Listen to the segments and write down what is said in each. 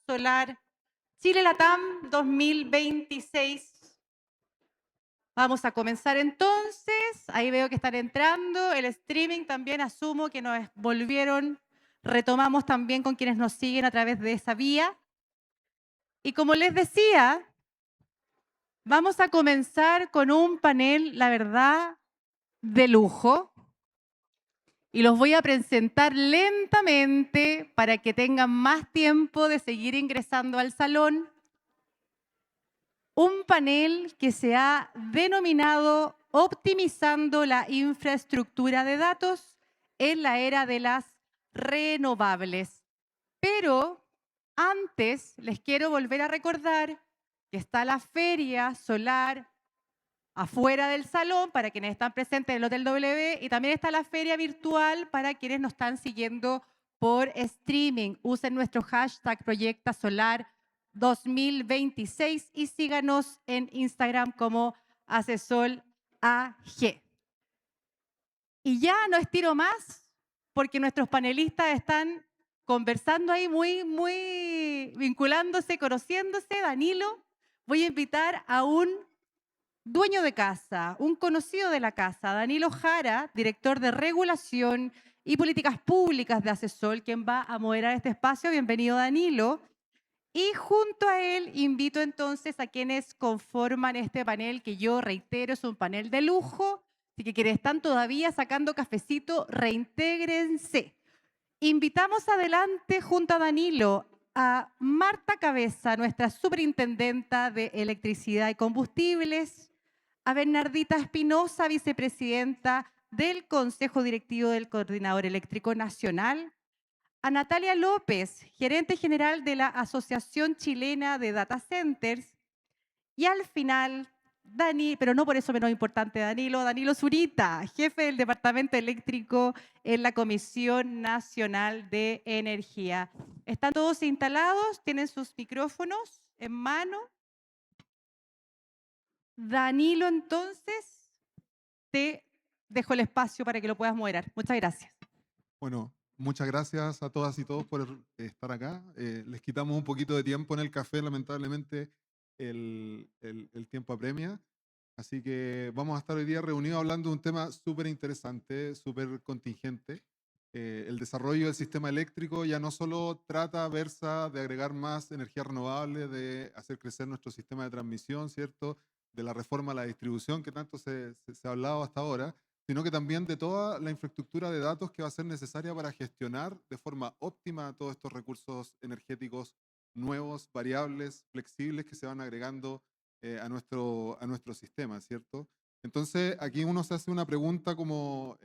Solar Chile Latam 2026. Vamos a comenzar entonces. Ahí veo que están entrando. El streaming también asumo que nos volvieron. Retomamos también con quienes nos siguen a través de esa vía. Y como les decía, vamos a comenzar con un panel, la verdad, de lujo. Y los voy a presentar lentamente para que tengan más tiempo de seguir ingresando al salón. Un panel que se ha denominado Optimizando la infraestructura de datos en la era de las renovables. Pero antes les quiero volver a recordar que está la Feria Solar afuera del salón para quienes están presentes en el Hotel W y también está la feria virtual para quienes nos están siguiendo por streaming. Usen nuestro hashtag Proyecta Solar 2026 y síganos en Instagram como Asesol AG. Y ya no estiro más porque nuestros panelistas están conversando ahí muy vinculándose, conociéndose. Danilo, voy a invitar a un dueño de casa, un conocido de la casa, Danilo Jara, director de regulación y políticas públicas de Asesol, quien va a moderar este espacio. Bienvenido, Danilo. Y junto a él invito entonces a quienes conforman este panel, que yo reitero es un panel de lujo, así que quienes están todavía sacando cafecito, reintégrense. Invitamos adelante junto a Danilo a Marta Cabeza, nuestra superintendenta de electricidad y combustibles, a Bernardita Espinosa, vicepresidenta del Consejo Directivo del Coordinador Eléctrico Nacional, a Natalia López, gerente general de la Asociación Chilena de Data Centers, y al final, pero no por eso menos importante, Danilo Zurita, jefe del Departamento Eléctrico en la Comisión Nacional de Energía. ¿Están todos instalados? ¿Tienen sus micrófonos en mano? Danilo, entonces, te dejo el espacio para que lo puedas moderar. Muchas gracias. Bueno, muchas gracias a todas y todos por estar acá. Les quitamos un poquito de tiempo en el café, lamentablemente el tiempo apremia. Así que vamos a estar hoy día reunidos hablando de un tema súper interesante, súper contingente. El desarrollo del sistema eléctrico ya no solo versa de agregar más energía renovable, de hacer crecer nuestro sistema de transmisión, ¿cierto? De la reforma a la distribución que tanto se ha hablado hasta ahora, sino que también de toda la infraestructura de datos que va a ser necesaria para gestionar de forma óptima todos estos recursos energéticos nuevos, variables, flexibles que se van agregando a nuestro sistema, ¿cierto? Entonces, aquí uno se hace una pregunta como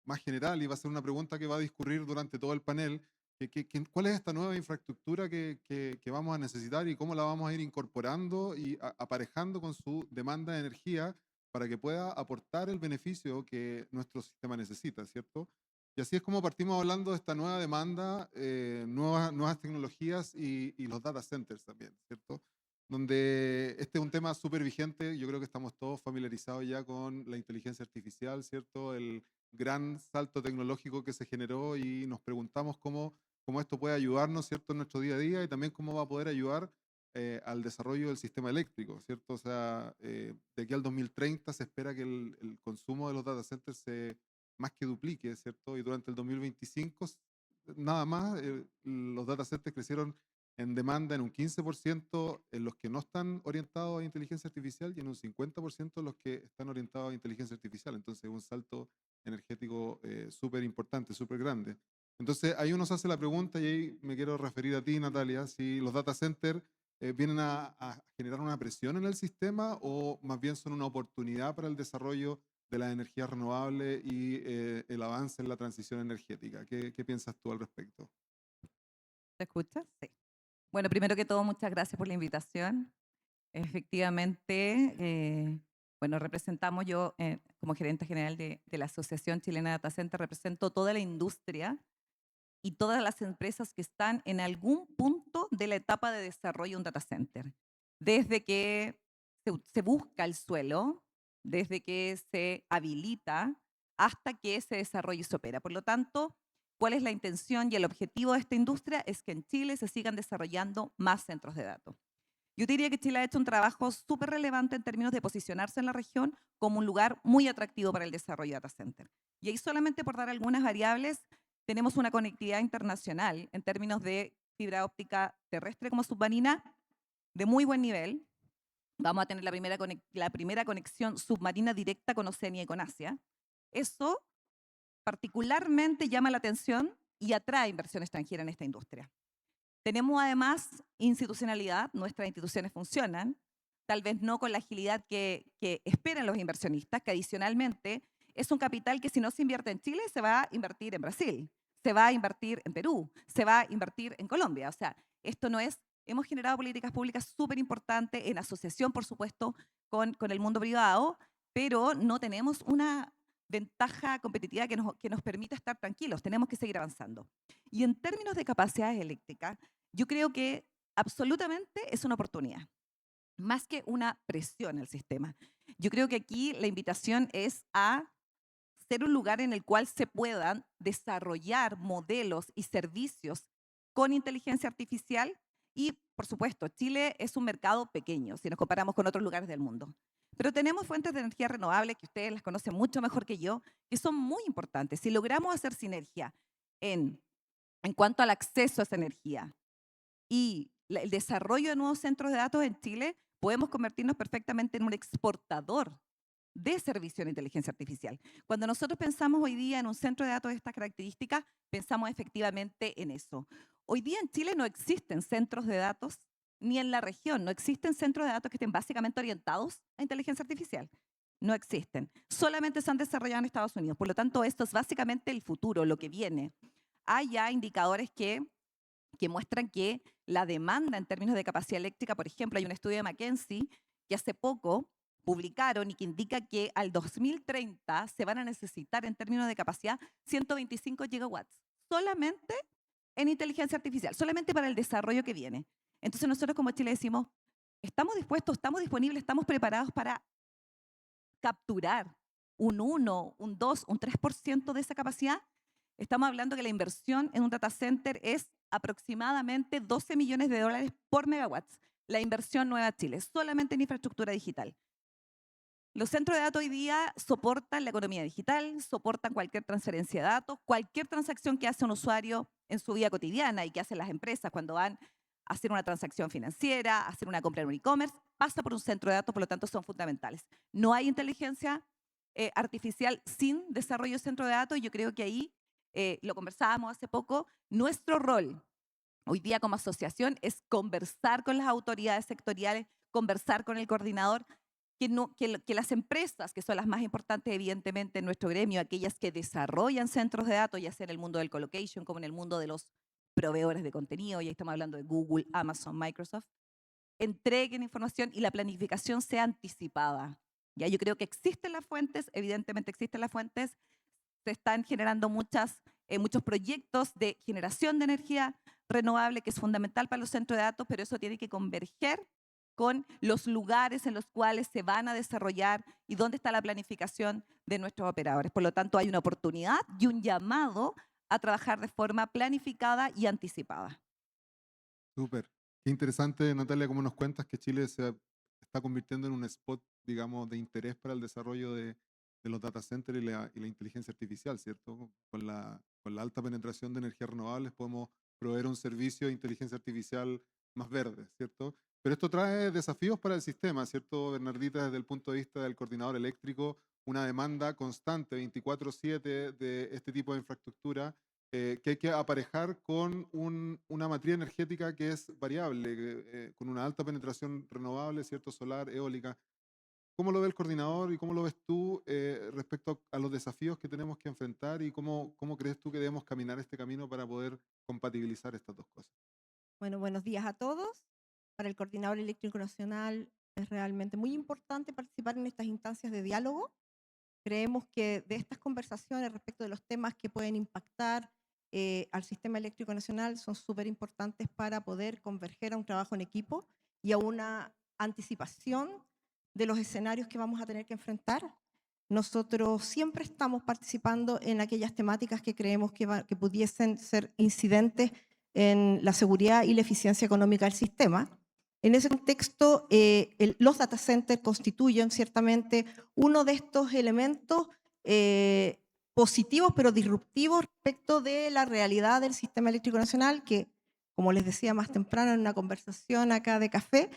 más general y va a ser una pregunta que va a discurrir durante todo el panel. ¿Cuál es esta nueva infraestructura que vamos a necesitar y cómo la vamos a ir incorporando y aparejando con su demanda de energía para que pueda aportar el beneficio que nuestro sistema necesita, ¿cierto? Y así es como partimos hablando de esta nueva demanda, nuevas tecnologías y los data centers también, ¿cierto? Donde este es un tema súper vigente, yo creo que estamos todos familiarizados ya con la inteligencia artificial, ¿cierto? El gran salto tecnológico que se generó y nos preguntamos cómo esto puede ayudarnos, ¿cierto? En nuestro día a día y también cómo va a poder ayudar al desarrollo del sistema eléctrico, ¿cierto? O sea, de aquí al 2030 se espera que el consumo de los data centers se más que duplique, ¿cierto? Y durante el 2025, nada más, los data centers crecieron en demanda en un 15% en los que no están orientados a inteligencia artificial y en un 50% en los que están orientados a inteligencia artificial. Entonces, un salto energético súper importante, súper grande. Entonces, ahí uno se hace la pregunta y ahí me quiero referir a ti, Natalia, si los data centers vienen a generar una presión en el sistema o más bien son una oportunidad para el desarrollo de las energías renovables y el avance en la transición energética. ¿Qué piensas tú al respecto? ¿Te escuchas? Sí. Bueno, primero que todo, muchas gracias por la invitación. Efectivamente, bueno, representamos yo como gerente general de la Asociación Chilena de Data Center, represento toda la industria y todas las empresas que están en algún punto de la etapa de desarrollo de un data center. Desde que se busca el suelo, desde que se habilita, hasta que se desarrolla y se opera. Por lo tanto, ¿Cuál es la intención y el objetivo de esta industria? Es que en Chile se sigan desarrollando más centros de datos. Yo diría que Chile ha hecho un trabajo súper relevante en términos de posicionarse en la región como un lugar muy atractivo para el desarrollo de data center. Y ahí solamente por dar algunas variables, tenemos una conectividad internacional en términos de fibra óptica terrestre como submarina de muy buen nivel. Vamos a tener la primera conexión submarina directa con Oceanía y con Asia. Eso particularmente llama la atención y atrae inversión extranjera en esta industria. Tenemos además institucionalidad, nuestras instituciones funcionan, tal vez no con la agilidad que esperan los inversionistas, que adicionalmente es un capital que si no se invierte en Chile, se va a invertir en Brasil, se va a invertir en Perú, se va a invertir en Colombia. O sea, esto no es, hemos generado políticas públicas súper importantes en asociación, por supuesto, con el mundo privado, pero no tenemos una ventaja competitiva que nos permita estar tranquilos, tenemos que seguir avanzando. Y en términos de capacidades eléctricas, yo creo que absolutamente es una oportunidad, más que una presión al sistema. Yo creo que aquí la invitación es a ser un lugar en el cual se puedan desarrollar modelos y servicios con inteligencia artificial y, por supuesto, Chile es un mercado pequeño si nos comparamos con otros lugares del mundo. Pero tenemos fuentes de energía renovable que ustedes las conocen mucho mejor que yo, que son muy importantes. Si logramos hacer sinergia en cuanto al acceso a esa energía y el desarrollo de nuevos centros de datos en Chile, podemos convertirnos perfectamente en un exportador de servicio de inteligencia artificial. Cuando nosotros pensamos hoy día en un centro de datos de estas características, pensamos efectivamente en eso. Hoy día en Chile no existen centros de datos, ni en la región, no existen centros de datos que estén básicamente orientados a inteligencia artificial. No existen. Solamente se han desarrollado en Estados Unidos. Por lo tanto, esto es básicamente el futuro, lo que viene. Hay ya indicadores que muestran que la demanda en términos de capacidad eléctrica, por ejemplo, hay un estudio de McKinsey que hace poco publicaron y que indica que al 2030 se van a necesitar en términos de capacidad 125 gigawatts, solamente en inteligencia artificial, solamente para el desarrollo que viene. Entonces nosotros como Chile decimos, estamos dispuestos, estamos disponibles, estamos preparados para capturar un 1, un 2, un 3% de esa capacidad. Estamos hablando que la inversión en un data center es aproximadamente 12 millones de dólares por megawatts. La inversión Nueva Chile, solamente en infraestructura digital. Los centros de datos hoy día soportan la economía digital, soportan cualquier transferencia de datos, cualquier transacción que hace un usuario en su vida cotidiana y que hacen las empresas cuando van a hacer una transacción financiera, a hacer una compra en un e-commerce, pasa por un centro de datos, por lo tanto son fundamentales. No hay inteligencia artificial sin desarrollo de centro de datos y yo creo que ahí, lo conversábamos hace poco, nuestro rol hoy día como asociación es conversar con las autoridades sectoriales, conversar con el coordinador, que las empresas, que son las más importantes evidentemente en nuestro gremio, aquellas que desarrollan centros de datos, ya sea en el mundo del colocation como en el mundo de los proveedores de contenido, ya estamos hablando de Google, Amazon, Microsoft, entreguen información y la planificación sea anticipada. Ya, yo creo que existen las fuentes, evidentemente existen las fuentes, se están generando muchos proyectos de generación de energía renovable que es fundamental para los centros de datos, pero eso tiene que converger con los lugares en los cuales se van a desarrollar y dónde está la planificación de nuestros operadores. Por lo tanto, hay una oportunidad y un llamado a trabajar de forma planificada y anticipada. Súper. Qué interesante, Natalia, cómo nos cuentas que Chile se está convirtiendo en un spot, digamos, de interés para el desarrollo de los data centers y la inteligencia artificial, ¿cierto? Con la alta penetración de energías renovables podemos proveer un servicio de inteligencia artificial más verde, ¿cierto? Pero esto trae desafíos para el sistema, ¿cierto, Bernardita? Desde el punto de vista del coordinador eléctrico, una demanda constante, 24/7, de este tipo de infraestructura que hay que aparejar con una matriz energética que es variable, con una alta penetración renovable, ¿cierto? Solar, eólica. ¿Cómo lo ve el coordinador y cómo lo ves tú respecto a los desafíos que tenemos que enfrentar y cómo crees tú que debemos caminar este camino para poder compatibilizar estas dos cosas? Bueno, buenos días a todos. Para el Coordinador Eléctrico Nacional es realmente muy importante participar en estas instancias de diálogo. Creemos que de estas conversaciones respecto de los temas que pueden impactar al sistema eléctrico nacional son súper importantes para poder converger a un trabajo en equipo y a una anticipación de los escenarios que vamos a tener que enfrentar. nosotros siempre estamos participando en aquellas temáticas que creemos que pudiesen ser incidentes en la seguridad y la eficiencia económica del sistema. En ese contexto, los data centers constituyen ciertamente uno de estos elementos positivos pero disruptivos respecto de la realidad del sistema eléctrico nacional, que, como les decía más temprano en una conversación acá de café,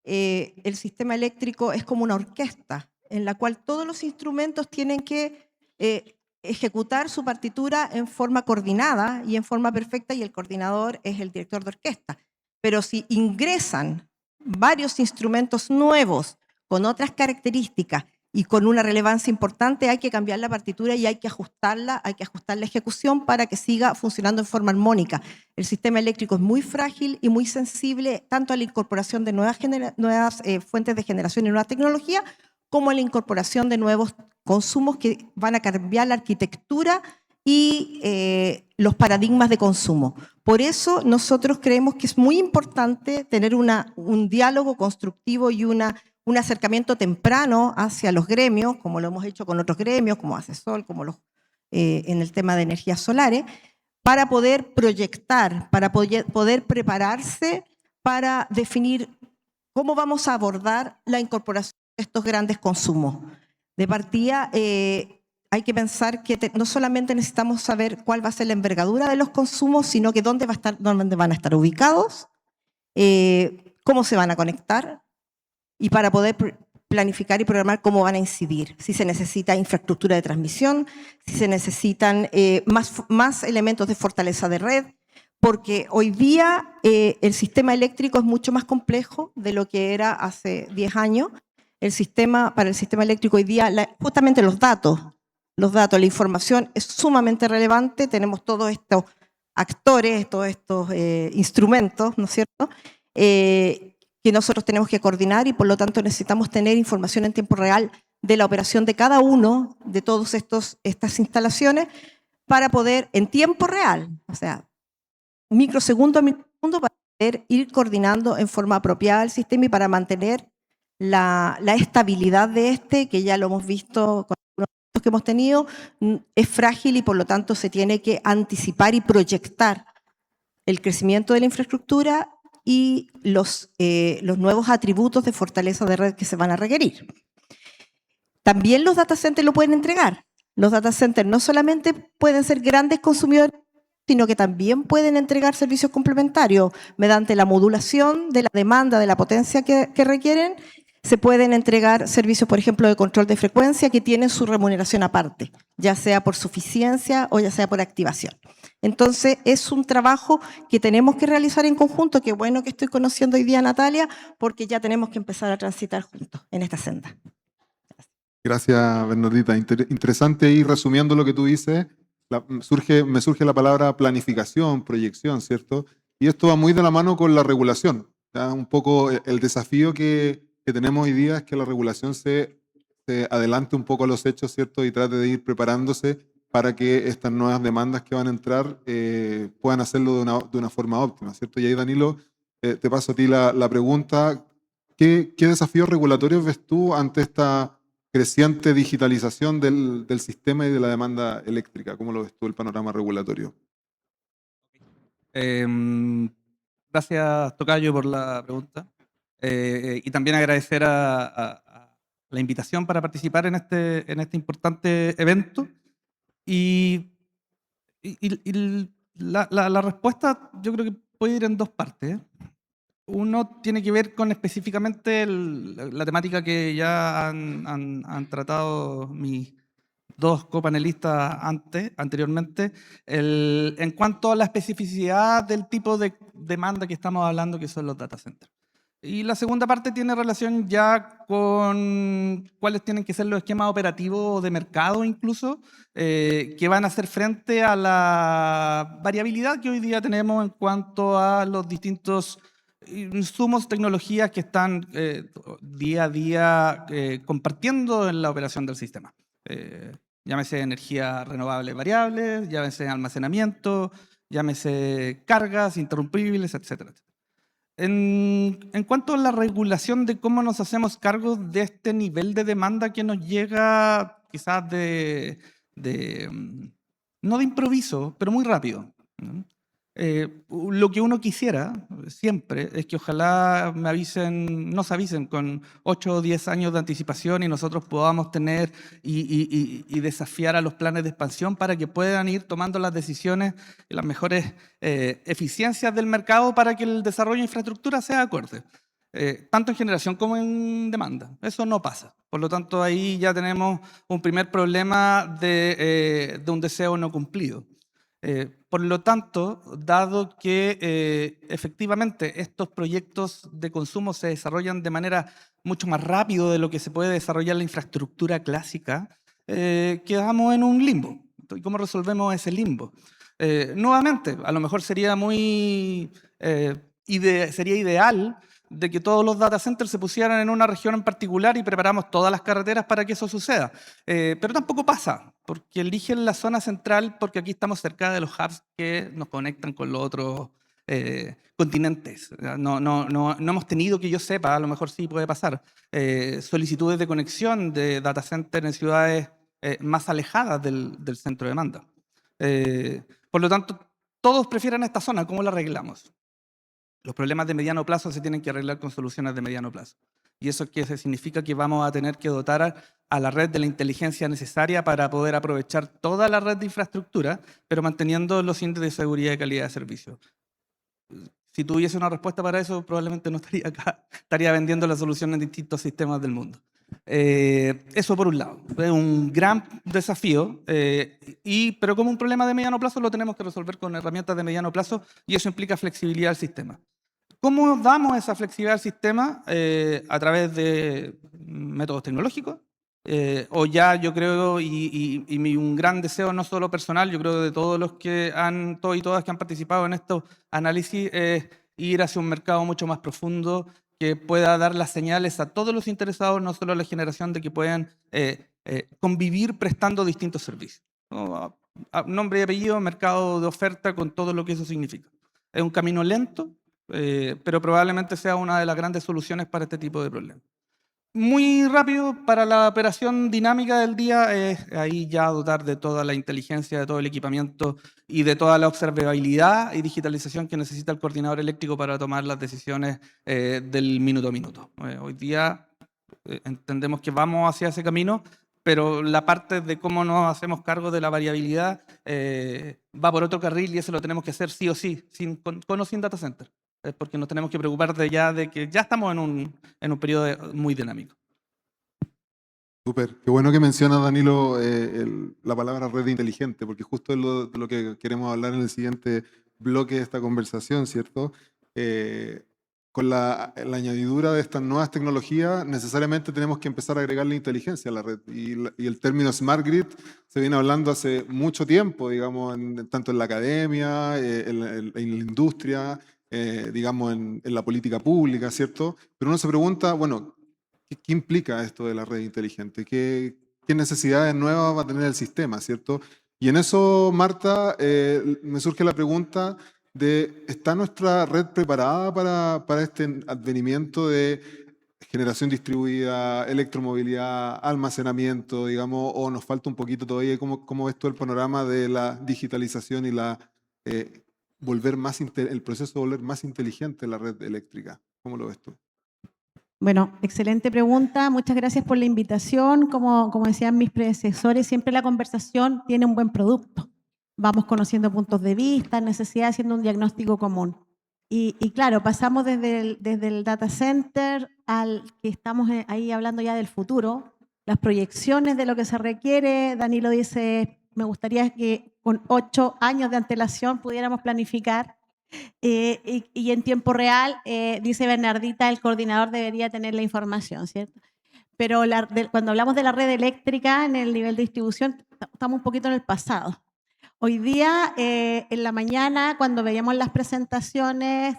el sistema eléctrico es como una orquesta en la cual todos los instrumentos tienen que ejecutar su partitura en forma coordinada y en forma perfecta, y el coordinador es el director de orquesta. Pero si ingresan varios instrumentos nuevos con otras características y con una relevancia importante, hay que cambiar la partitura y hay que ajustar la ejecución para que siga funcionando en forma armónica. El sistema eléctrico es muy frágil y muy sensible tanto a la incorporación de nuevas fuentes de generación y nuevas tecnologías, como a la incorporación de nuevos consumos que van a cambiar la arquitectura y los paradigmas de consumo. Por eso nosotros creemos que es muy importante tener un diálogo constructivo y un acercamiento temprano hacia los gremios, como lo hemos hecho con otros gremios, como ACESOL, como en el tema de energías solares, para poder proyectar, para poder prepararse para definir cómo vamos a abordar la incorporación de estos grandes consumos. De partida, hay que pensar que no solamente necesitamos saber cuál va a ser la envergadura de los consumos, sino que dónde van a estar ubicados, cómo se van a conectar, y para poder planificar y programar cómo van a incidir. Si se necesita infraestructura de transmisión, si se necesitan más elementos de fortaleza de red, porque hoy día el sistema eléctrico es mucho más complejo de lo que era hace 10 años. Para el sistema eléctrico hoy día, justamente los datos, la información es sumamente relevante. Tenemos todos estos actores, todos estos instrumentos, ¿no es cierto?, que nosotros tenemos que coordinar, y por lo tanto necesitamos tener información en tiempo real de la operación de cada uno de todas estas instalaciones para poder, en tiempo real, o sea, microsegundo a microsegundo, para poder ir coordinando en forma apropiada el sistema y para mantener la estabilidad de que ya lo hemos visto con los que hemos tenido, es frágil y por lo tanto se tiene que anticipar y proyectar el crecimiento de la infraestructura y los nuevos atributos de fortaleza de red que se van a requerir. También los data centers lo pueden entregar. Los data centers no solamente pueden ser grandes consumidores, sino que también pueden entregar servicios complementarios mediante la modulación de la demanda, de la potencia que requieren. Se pueden entregar servicios, por ejemplo, de control de frecuencia, que tienen su remuneración aparte, ya sea por suficiencia o ya sea por activación. Entonces, es un trabajo que tenemos que realizar en conjunto. Qué bueno que estoy conociendo hoy día a Natalia, porque ya tenemos que empezar a transitar juntos en esta senda. Gracias, Bernardita. Interesante, y resumiendo lo que tú dices, me surge la palabra planificación, proyección, ¿cierto? Y esto va muy de la mano con la regulación. ¿Ya? Un poco el desafío que tenemos hoy día es que la regulación se adelante un poco a los hechos, ¿cierto? Y trate de ir preparándose para que estas nuevas demandas que van a entrar puedan hacerlo de una forma óptima, ¿cierto? Y ahí, Danilo, te paso a ti la pregunta. ¿Qué desafíos regulatorios ves tú ante esta creciente digitalización del sistema y de la demanda eléctrica? ¿Cómo lo ves tú, el panorama regulatorio? Gracias, Tocayo, por la pregunta. Y también agradecer a la invitación para participar en este importante evento. Y la respuesta yo creo que puede ir en dos partes. Uno tiene que ver con específicamente la temática que ya han tratado mis dos copanelistas anteriormente, en cuanto a la especificidad del tipo de demanda que estamos hablando, que son los data centers. Y la segunda parte tiene relación ya con cuáles tienen que ser los esquemas operativos de mercado incluso, que van a hacer frente a la variabilidad que hoy día tenemos en cuanto a los distintos insumos, tecnologías que están día a día compartiendo en la operación del sistema. Llámese energía renovable variable, llámese almacenamiento, llámese cargas interrumpibles, etcétera, etcétera. En cuanto a la regulación de cómo nos hacemos cargo de este nivel de demanda que nos llega quizás no de improviso, pero muy rápido, ¿no? Lo que uno quisiera siempre es que ojalá nos avisen con 8 o 10 años de anticipación y nosotros podamos tener y desafiar a los planes de expansión para que puedan ir tomando las decisiones y las mejores eficiencias del mercado para que el desarrollo de infraestructura sea acorde, tanto en generación como en demanda. Eso no pasa. Por lo tanto, ahí ya tenemos un primer problema de un deseo no cumplido. Por lo tanto, dado que efectivamente estos proyectos de consumo se desarrollan de manera mucho más rápido de lo que se puede desarrollar la infraestructura clásica, quedamos en un limbo. ¿Y cómo resolvemos ese limbo? Nuevamente, a lo mejor sería sería ideal de que todos los data centers se pusieran en una región en particular y preparamos todas las carreteras para que eso suceda. Pero tampoco pasa, porque eligen la zona central porque aquí estamos cerca de los hubs que nos conectan con los otros continentes. No hemos tenido, que yo sepa, a lo mejor sí puede pasar, solicitudes de conexión de data centers en ciudades más alejadas del centro de demanda. Por lo tanto, todos prefieren esta zona. ¿Cómo la arreglamos? Los problemas de mediano plazo se tienen que arreglar con soluciones de mediano plazo. ¿Y eso qué significa? Que vamos a tener que dotar a la red de la inteligencia necesaria para poder aprovechar toda la red de infraestructura, pero manteniendo los índices de seguridad y calidad de servicio. Si tuviese una respuesta para eso, probablemente no estaría acá, estaría vendiendo la solución en distintos sistemas del mundo. Eso por un lado, es un gran desafío, pero como un problema de mediano plazo lo tenemos que resolver con herramientas de mediano plazo y eso implica flexibilidad del sistema. ¿Cómo damos esa flexibilidad al sistema? A través de métodos tecnológicos, o ya yo creo, un gran deseo no solo personal, yo creo de todos los que todos y todas que han participado en estos análisis, es ir hacia un mercado mucho más profundo que pueda dar las señales a todos los interesados, no solo a la generación, de que puedan convivir prestando distintos servicios, ¿no? Nombre y apellido, mercado de oferta, con todo lo que eso significa. Es un camino lento, pero probablemente sea una de las grandes soluciones para este tipo de problemas. Muy rápido, para la operación dinámica del día, es ahí ya dotar de toda la inteligencia, de todo el equipamiento y de toda la observabilidad y digitalización que necesita el coordinador eléctrico para tomar las decisiones del minuto a minuto. Hoy día entendemos que vamos hacia ese camino, pero la parte de cómo nos hacemos cargo de la variabilidad va por otro carril y eso lo tenemos que hacer sí o sí, con o sin data center. Porque nos tenemos que preocupar de que ya estamos en un periodo muy dinámico. Súper. Qué bueno que menciona, Danilo, la palabra red inteligente, porque justo es de lo que queremos hablar en el siguiente bloque de esta conversación, ¿cierto? Con la añadidura de estas nuevas tecnologías, necesariamente tenemos que empezar a agregarle inteligencia a la red. Y el término Smart Grid se viene hablando hace mucho tiempo, digamos, tanto en la academia, en la industria, digamos, en la política pública, ¿cierto? Pero uno se pregunta, bueno, ¿qué implica esto de la red inteligente? ¿Qué necesidades nuevas va a tener el sistema, ¿cierto? Y en eso, Marta, me surge la pregunta de, ¿está nuestra red preparada para este advenimiento de generación distribuida, electromovilidad, almacenamiento, digamos, o nos falta un poquito todavía? ¿Cómo ves tú el panorama de la digitalización y el proceso de volver más inteligente la red eléctrica? ¿Cómo lo ves tú? Bueno, excelente pregunta. Muchas gracias por la invitación. Como decían mis predecesores, siempre la conversación tiene un buen producto. Vamos conociendo puntos de vista, necesidades, haciendo un diagnóstico común. Y claro, pasamos desde el data center al que estamos ahí hablando ya del futuro, las proyecciones de lo que se requiere. Danilo dice, me gustaría que con 8 años de antelación pudiéramos planificar. Y en tiempo real, dice Bernardita, el coordinador debería tener la información, ¿cierto? Pero cuando hablamos de la red eléctrica en el nivel de distribución, estamos un poquito en el pasado. Hoy día, en la mañana, cuando veíamos las presentaciones,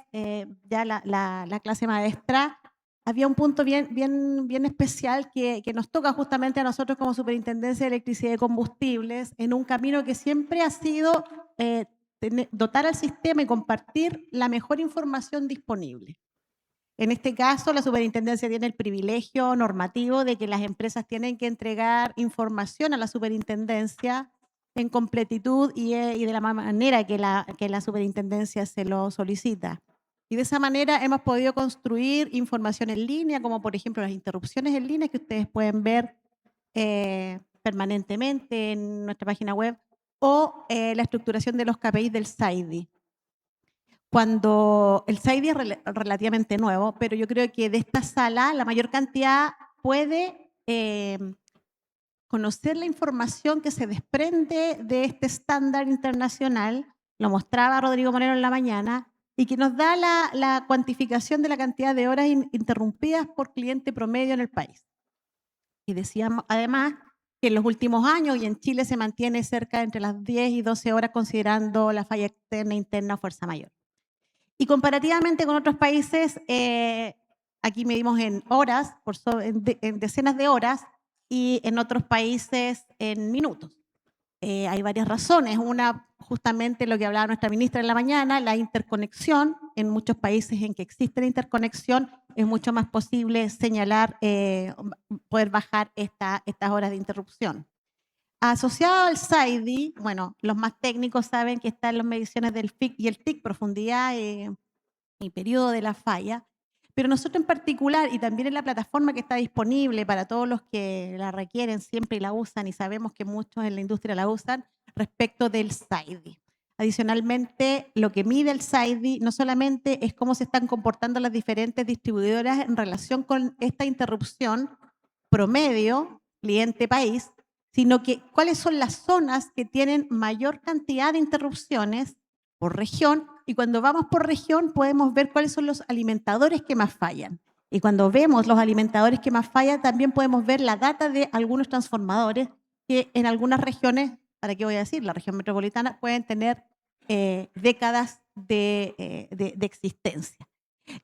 ya la clase maestra, había un punto bien especial que nos toca justamente a nosotros como Superintendencia de Electricidad y Combustibles, en un camino que siempre ha sido dotar al sistema y compartir la mejor información disponible. En este caso, la superintendencia tiene el privilegio normativo de que las empresas tienen que entregar información a la superintendencia en completitud y de la manera que la superintendencia se lo solicita. Y de esa manera hemos podido construir información en línea, como por ejemplo las interrupciones en línea que ustedes pueden ver permanentemente en nuestra página web, o la estructuración de los KPIs del SAIDI. Cuando el SAIDI es relativamente nuevo, pero yo creo que de esta sala la mayor cantidad puede conocer la información que se desprende de este estándar internacional, lo mostraba Rodrigo Moreno en la mañana, y que nos da la cuantificación de la cantidad de horas interrumpidas por cliente promedio en el país. Y decíamos además que en los últimos años, y en Chile se mantiene cerca entre las 10 y 12 horas considerando la falla externa, interna o fuerza mayor. Y comparativamente con otros países, aquí medimos en horas, en decenas de horas, y en otros países en minutos. Hay varias razones. Una, justamente lo que hablaba nuestra ministra en la mañana, la interconexión. En muchos países en que existe la interconexión es mucho más posible señalar, poder bajar estas horas de interrupción. Asociado al SAIDI, bueno, los más técnicos saben que están las mediciones del FIC y el TIC, profundidad y periodo de la falla, pero nosotros en particular, y también en la plataforma que está disponible para todos los que la requieren siempre y la usan, y sabemos que muchos en la industria la usan, respecto del SAIDI. Adicionalmente, lo que mide el SAIDI no solamente es cómo se están comportando las diferentes distribuidoras en relación con esta interrupción promedio, cliente-país, sino que cuáles son las zonas que tienen mayor cantidad de interrupciones por región, y cuando vamos por región podemos ver cuáles son los alimentadores que más fallan. Y cuando vemos los alimentadores que más fallan, también podemos ver la data de algunos transformadores que en algunas regiones, ¿para qué voy a decir? La región metropolitana pueden tener décadas de existencia.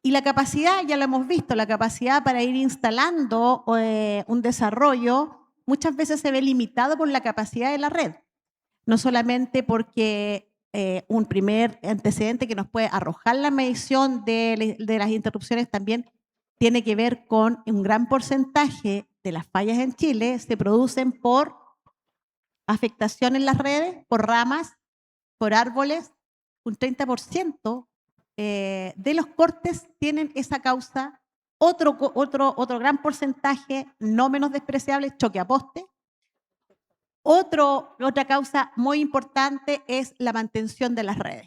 Y la capacidad, ya lo hemos visto, la capacidad para ir instalando un desarrollo muchas veces se ve limitado por la capacidad de la red. No solamente porque un primer antecedente que nos puede arrojar la medición de las interrupciones también tiene que ver con un gran porcentaje de las fallas en Chile se producen por afectación en las redes, por ramas, por árboles. Un 30% de los cortes tienen esa causa. Otro gran porcentaje, no menos despreciable, choque a poste. Otra causa muy importante es la mantención de las redes.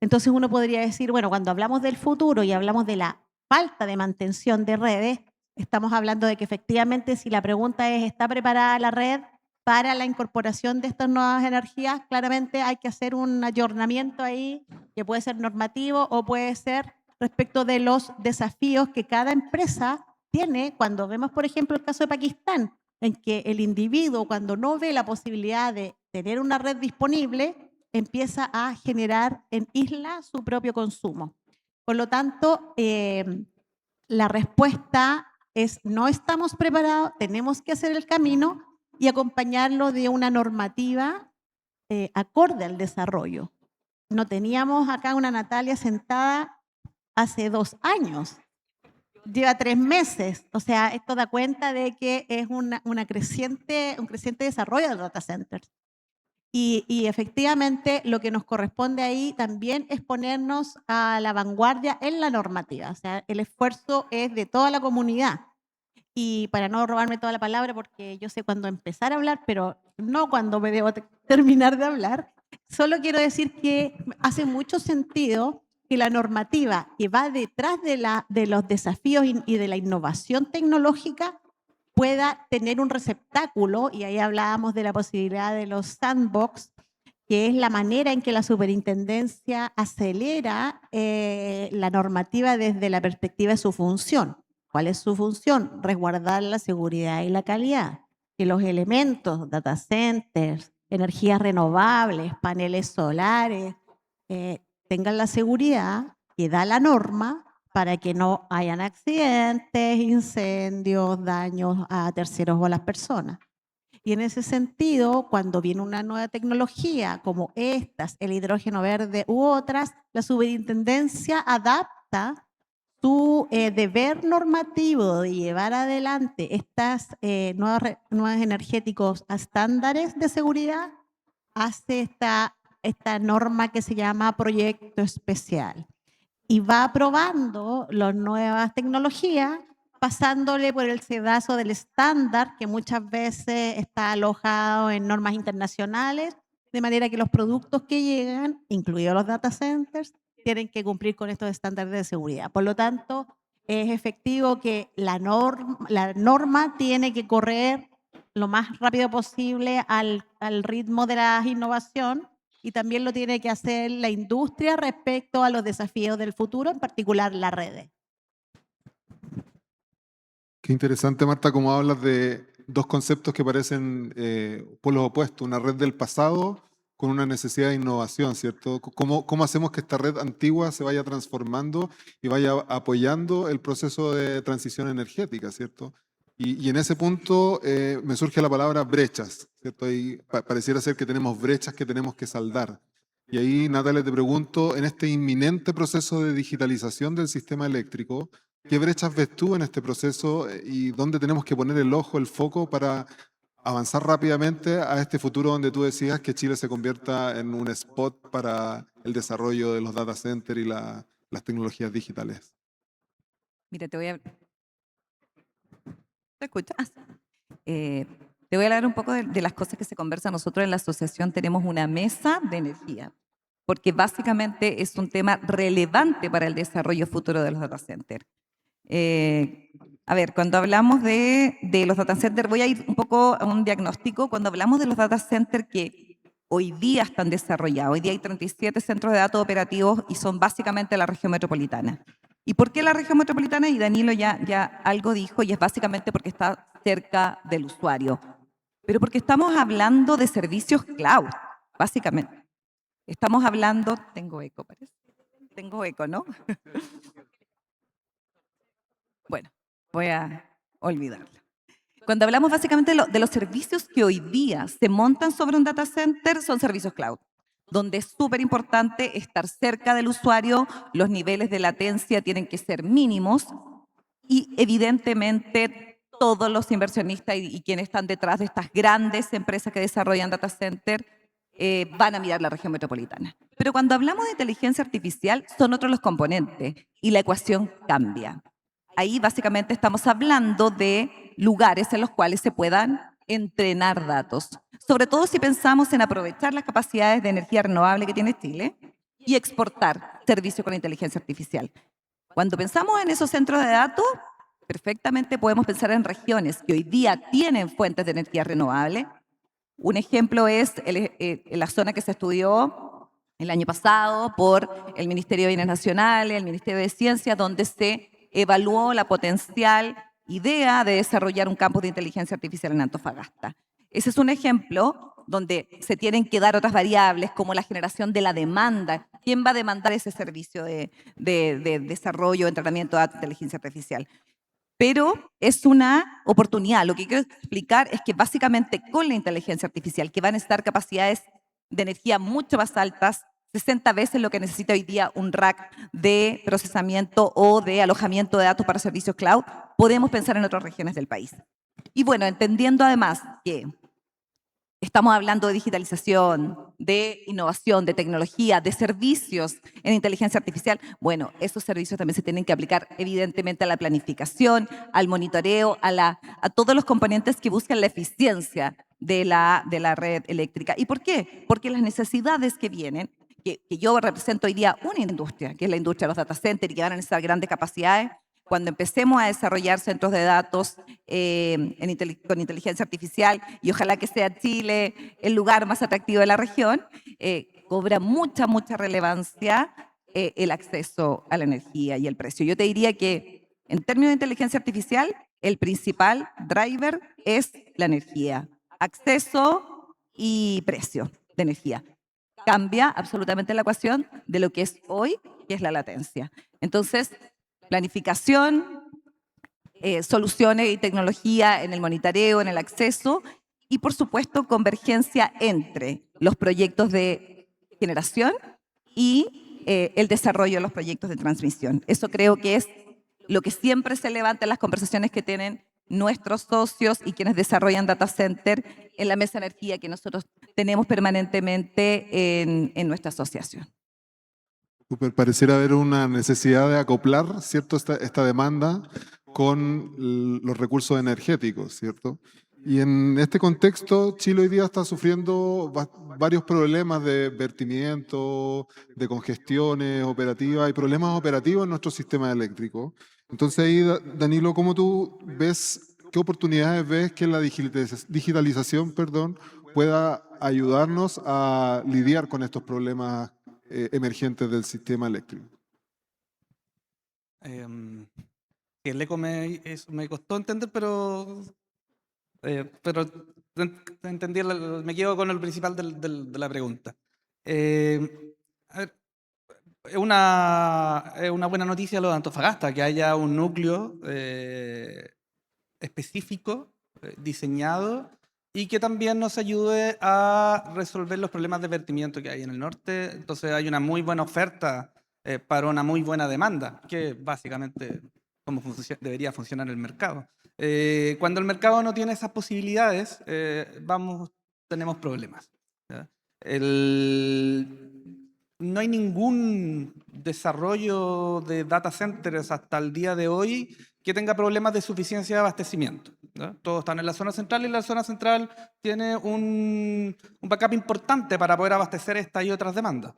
Entonces uno podría decir, bueno, cuando hablamos del futuro y hablamos de la falta de mantención de redes, estamos hablando de que efectivamente si la pregunta es, ¿está preparada la red para la incorporación de estas nuevas energías? Claramente hay que hacer un ayornamiento ahí, que puede ser normativo o puede ser respecto de los desafíos que cada empresa tiene. Cuando vemos, por ejemplo, el caso de Pakistán, en que el individuo, cuando no ve la posibilidad de tener una red disponible, empieza a generar en isla su propio consumo. Por lo tanto, la respuesta es no estamos preparados, tenemos que hacer el camino y acompañarlo de una normativa acorde al desarrollo. No teníamos acá una Natalia sentada hace 2 años. Lleva 3 meses, o sea, esto da cuenta de que es un creciente desarrollo de data centers. Y efectivamente lo que nos corresponde ahí también es ponernos a la vanguardia en la normativa, o sea, el esfuerzo es de toda la comunidad. Y para no robarme toda la palabra, porque yo sé cuándo empezar a hablar, pero no cuándo me debo terminar de hablar, solo quiero decir que hace mucho sentido que la normativa que va detrás de los desafíos y de la innovación tecnológica pueda tener un receptáculo, y ahí hablábamos de la posibilidad de los sandbox, que es la manera en que la superintendencia acelera la normativa desde la perspectiva de su función. ¿Cuál es su función? Resguardar la seguridad y la calidad. Que los elementos, data centers, energías renovables, paneles solares, tengan la seguridad que da la norma para que no hayan accidentes, incendios, daños a terceros o a las personas. Y en ese sentido, cuando viene una nueva tecnología como estas, el hidrógeno verde u otras, la superintendencia adapta tu deber normativo de llevar adelante estas nuevos energéticos a estándares de seguridad, hace esta norma que se llama proyecto especial y va aprobando las nuevas tecnologías, pasándole por el sedazo del estándar, que muchas veces está alojado en normas internacionales, de manera que los productos que llegan, incluidos los data centers, tienen que cumplir con estos estándares de seguridad. Por lo tanto, es efectivo que la norma tiene que correr lo más rápido posible al ritmo de la innovación, y también lo tiene que hacer la industria respecto a los desafíos del futuro, en particular la red. Qué interesante, Marta, cómo hablas de dos conceptos que parecen polos opuestos, una red del pasado con una necesidad de innovación, ¿cierto? ¿Cómo hacemos que esta red antigua se vaya transformando y vaya apoyando el proceso de transición energética, ¿cierto? Y en ese punto me surge la palabra brechas, ¿cierto? Y pareciera ser que tenemos brechas que tenemos que saldar. Y ahí, Natalia, te pregunto, en este inminente proceso de digitalización del sistema eléctrico, ¿qué brechas ves tú en este proceso y dónde tenemos que poner el ojo, el foco para avanzar rápidamente a este futuro donde tú decías que Chile se convierta en un spot para el desarrollo de los data centers y las tecnologías digitales? Mira, ¿te escuchas? Te voy a hablar un poco de las cosas que se conversan. Nosotros en la asociación tenemos una mesa de energía, porque básicamente es un tema relevante para el desarrollo futuro de los data centers. A ver, cuando hablamos de los data centers, voy a ir un poco a un diagnóstico. Cuando hablamos de los data centers que hoy día están desarrollados, hoy día hay 37 centros de datos operativos y son básicamente la región metropolitana. ¿Y por qué la región metropolitana? Y Danilo ya algo dijo, y es básicamente porque está cerca del usuario. Pero porque estamos hablando de servicios cloud, básicamente. Estamos hablando, tengo eco, parece. Tengo eco, ¿no? Bueno, voy a olvidarlo. Cuando hablamos básicamente de los servicios que hoy día se montan sobre un data center, son servicios cloud, donde es súper importante estar cerca del usuario, los niveles de latencia tienen que ser mínimos y evidentemente todos los inversionistas y quienes están detrás de estas grandes empresas que desarrollan data center van a mirar la región metropolitana. Pero cuando hablamos de inteligencia artificial son otros los componentes y la ecuación cambia. Ahí básicamente estamos hablando de lugares en los cuales se puedan entrenar datos, sobre todo si pensamos en aprovechar las capacidades de energía renovable que tiene Chile y exportar servicios con inteligencia artificial. Cuando pensamos en esos centros de datos, perfectamente podemos pensar en regiones que hoy día tienen fuentes de energía renovable. Un ejemplo es la zona que se estudió el año pasado por el Ministerio de Bienes Nacionales, el Ministerio de Ciencia, donde se evaluó la potencial idea de desarrollar un campus de inteligencia artificial en Antofagasta. Ese es un ejemplo donde se tienen que dar otras variables como la generación de la demanda. ¿Quién va a demandar ese servicio de desarrollo, entrenamiento de inteligencia artificial? Pero es una oportunidad. Lo que quiero explicar es que básicamente con la inteligencia artificial, que van a estar capacidades de energía mucho más altas, 60 veces lo que necesita hoy día un rack de procesamiento o de alojamiento de datos para servicios cloud, podemos pensar en otras regiones del país. Y bueno, entendiendo además que estamos hablando de digitalización, de innovación, de tecnología, de servicios en inteligencia artificial, bueno, esos servicios también se tienen que aplicar evidentemente a la planificación, al monitoreo, a todos los componentes que buscan la eficiencia de la red eléctrica. ¿Y por qué? Porque las necesidades que vienen, que yo represento hoy día una industria, que es la industria de los data centers y que van a necesitar grandes capacidades, cuando empecemos a desarrollar centros de datos con inteligencia artificial, y ojalá que sea Chile el lugar más atractivo de la región, cobra mucha relevancia el acceso a la energía y el precio. Yo te diría que en términos de inteligencia artificial, el principal driver es la energía, acceso y precio de energía. Cambia absolutamente la ecuación de lo que es hoy, que es la latencia. Entonces, planificación, soluciones y tecnología en el monitoreo, en el acceso y, por supuesto, convergencia entre los proyectos de generación y el desarrollo de los proyectos de transmisión. Eso creo que es lo que siempre se levanta en las conversaciones que tienen nuestros socios y quienes desarrollan data center en la mesa de energía que nosotros tenemos permanentemente en nuestra asociación. Súper, pareciera haber una necesidad de acoplar, ¿cierto?, esta demanda con los recursos energéticos, ¿cierto? Y en este contexto, Chile hoy día está sufriendo varios problemas de vertimiento, de congestiones operativas y problemas operativos en nuestro sistema eléctrico. Entonces ahí, Danilo, ¿cómo tú ves, qué oportunidades ves que la digitalización, perdón, pueda ayudarnos a lidiar con estos problemas emergentes del sistema eléctrico? El eco me costó entender, pero entendí, me quedo con el principal de la pregunta. A ver, es una buena noticia lo de Antofagasta, que haya un núcleo específico, diseñado, y que también nos ayude a resolver los problemas de vertimiento que hay en el norte. Entonces hay una muy buena oferta para una muy buena demanda, que básicamente como debería funcionar el mercado. Cuando el mercado no tiene esas posibilidades, tenemos problemas, ¿ya? No hay ningún desarrollo de data centers hasta el día de hoy que tenga problemas de suficiencia de abastecimiento, ¿no? Todos están en la zona central y la zona central tiene un backup importante para poder abastecer estas y otras demandas.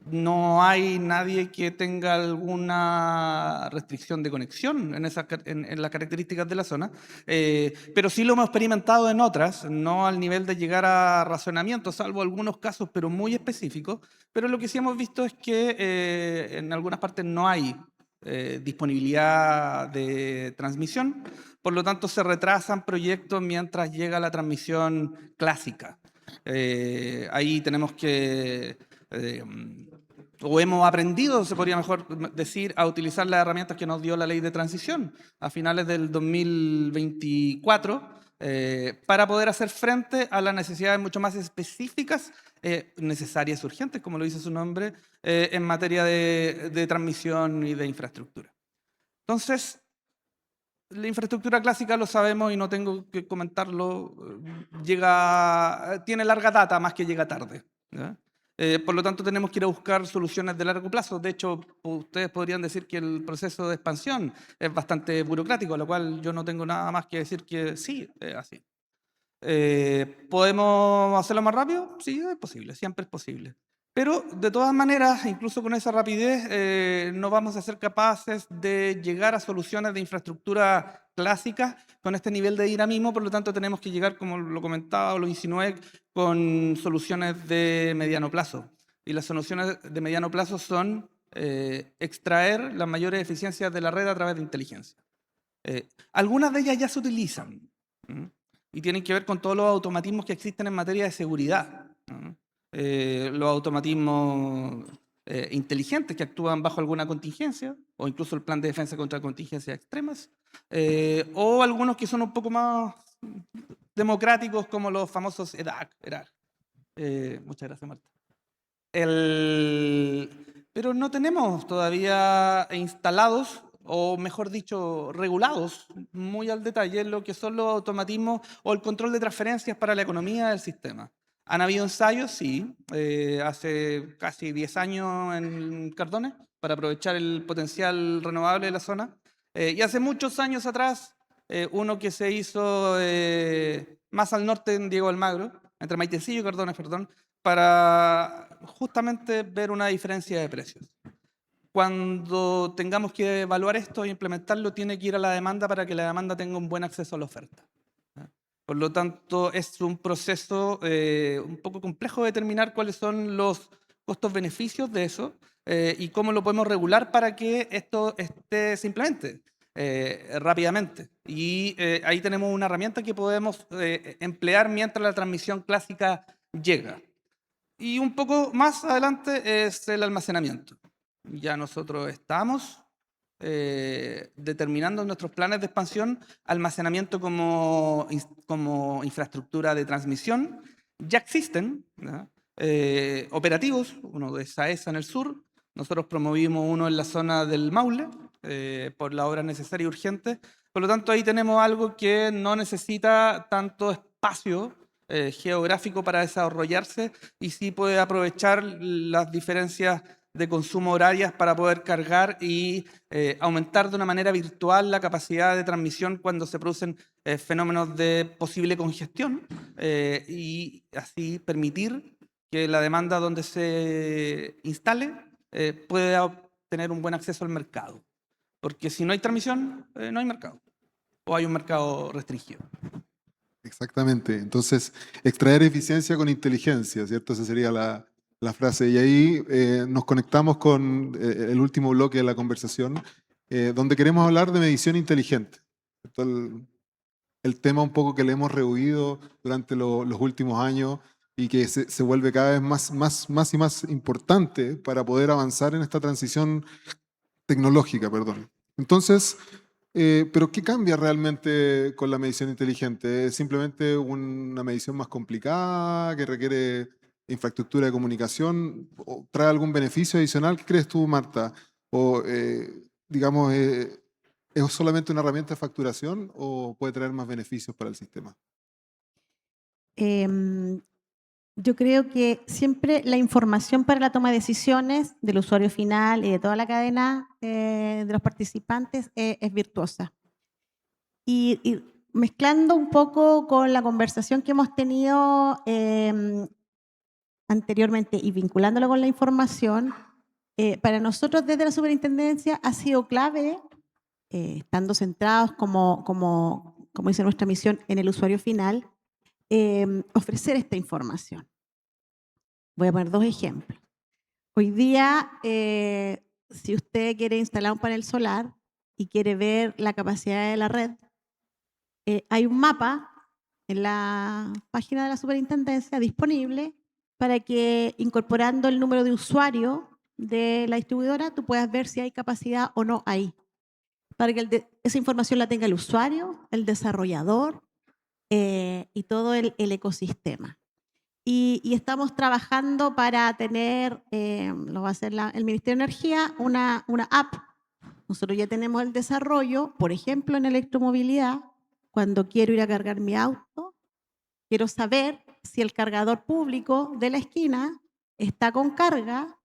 No hay nadie que tenga alguna restricción de conexión en las características de la zona, pero sí lo hemos experimentado en otras, no al nivel de llegar a racionamiento, salvo algunos casos, pero muy específicos. Pero lo que sí hemos visto es que en algunas partes no hay disponibilidad de transmisión, por lo tanto se retrasan proyectos mientras llega la transmisión clásica. Ahí tenemos que... o hemos aprendido, se podría mejor decir, a utilizar las herramientas que nos dio la ley de transición a finales del 2024 para poder hacer frente a las necesidades mucho más específicas, necesarias y urgentes, como lo dice su nombre, en materia de transmisión y de infraestructura. Entonces, la infraestructura clásica, lo sabemos y no tengo que comentarlo, tiene larga data más que llega tarde, ¿ya? Por lo tanto, tenemos que ir a buscar soluciones de largo plazo. De hecho, ustedes podrían decir que el proceso de expansión es bastante burocrático, a lo cual yo no tengo nada más que decir que sí, es así. ¿Podemos hacerlo más rápido? Sí, es posible, siempre es posible. Pero de todas maneras, incluso con esa rapidez, no vamos a ser capaces de llegar a soluciones de infraestructura clásicas con este nivel de dinamismo, por lo tanto tenemos que llegar, como lo comentaba o lo insinué, con soluciones de mediano plazo. Y las soluciones de mediano plazo son extraer las mayores eficiencias de la red a través de inteligencia. Algunas de ellas ya se utilizan y tienen que ver con todos los automatismos que existen en materia de seguridad. Los automatismos inteligentes que actúan bajo alguna contingencia, o incluso el plan de defensa contra contingencias extremas, o algunos que son un poco más democráticos, como los famosos EDAC. Muchas gracias, Marta. Pero no tenemos todavía instalados, o mejor dicho, regulados muy al detalle lo que son los automatismos o el control de transferencias para la economía del sistema. ¿Han habido ensayos? Sí, hace casi 10 años en Cardone, para aprovechar el potencial renovable de la zona. Y hace muchos años atrás, uno que se hizo más al norte en Diego Almagro, entre Maitecillo y Cardone, perdón, para justamente ver una diferencia de precios. Cuando tengamos que evaluar esto e implementarlo, tiene que ir a la demanda para que la demanda tenga un buen acceso a la oferta. Por lo tanto, es un proceso un poco complejo de determinar cuáles son los costos-beneficios de eso y cómo lo podemos regular para que esto se implemente rápidamente. Y ahí tenemos una herramienta que podemos emplear mientras la transmisión clásica llega. Y un poco más adelante es el almacenamiento. Ya nosotros estamos determinando en nuestros planes de expansión almacenamiento como infraestructura de transmisión. Ya existen, ¿no? Operativos, uno de Saesa en el sur, nosotros promovimos uno en la zona del Maule, por la obra necesaria y urgente. Por lo tanto, ahí tenemos algo que no necesita tanto espacio geográfico para desarrollarse y sí puede aprovechar las diferencias de consumo horarias para poder cargar y aumentar de una manera virtual la capacidad de transmisión cuando se producen fenómenos de posible congestión y así permitir que la demanda donde se instale pueda tener un buen acceso al mercado. Porque si no hay transmisión, no hay mercado. O hay un mercado restringido. Exactamente. Entonces, extraer eficiencia con inteligencia, ¿cierto? Esa sería la frase. Y ahí nos conectamos con el último bloque de la conversación, donde queremos hablar de medición inteligente. ¿Cierto? El tema un poco que le hemos rehuido durante los últimos años y que se vuelve cada vez más y más importante para poder avanzar en esta transición tecnológica, perdón. Entonces, ¿pero qué cambia realmente con la medición inteligente? ¿Es simplemente una medición más complicada que requiere infraestructura de comunicación? ¿O trae algún beneficio adicional? ¿Qué crees tú, Marta? ¿O, digamos, es solamente una herramienta de facturación o puede traer más beneficios para el sistema? Yo creo que siempre la información para la toma de decisiones del usuario final y de toda la cadena de los participantes es virtuosa. Y mezclando un poco con la conversación que hemos tenido anteriormente y vinculándolo con la información, para nosotros desde la superintendencia ha sido clave, estando centrados como dice nuestra misión en el usuario final, ofrecer esta información. Voy a poner 2 ejemplos. Hoy día, si usted quiere instalar un panel solar y quiere ver la capacidad de la red, hay un mapa en la página de la superintendencia disponible para que incorporando el número de usuario de la distribuidora, tú puedas ver si hay capacidad o no ahí. Para que esa información la tenga el usuario, el desarrollador y todo el ecosistema. Y estamos trabajando para tener, lo va a hacer el Ministerio de Energía, una app. Nosotros ya tenemos el desarrollo, por ejemplo, en electromovilidad, cuando quiero ir a cargar mi auto, quiero saber si el cargador público de la esquina está con carga,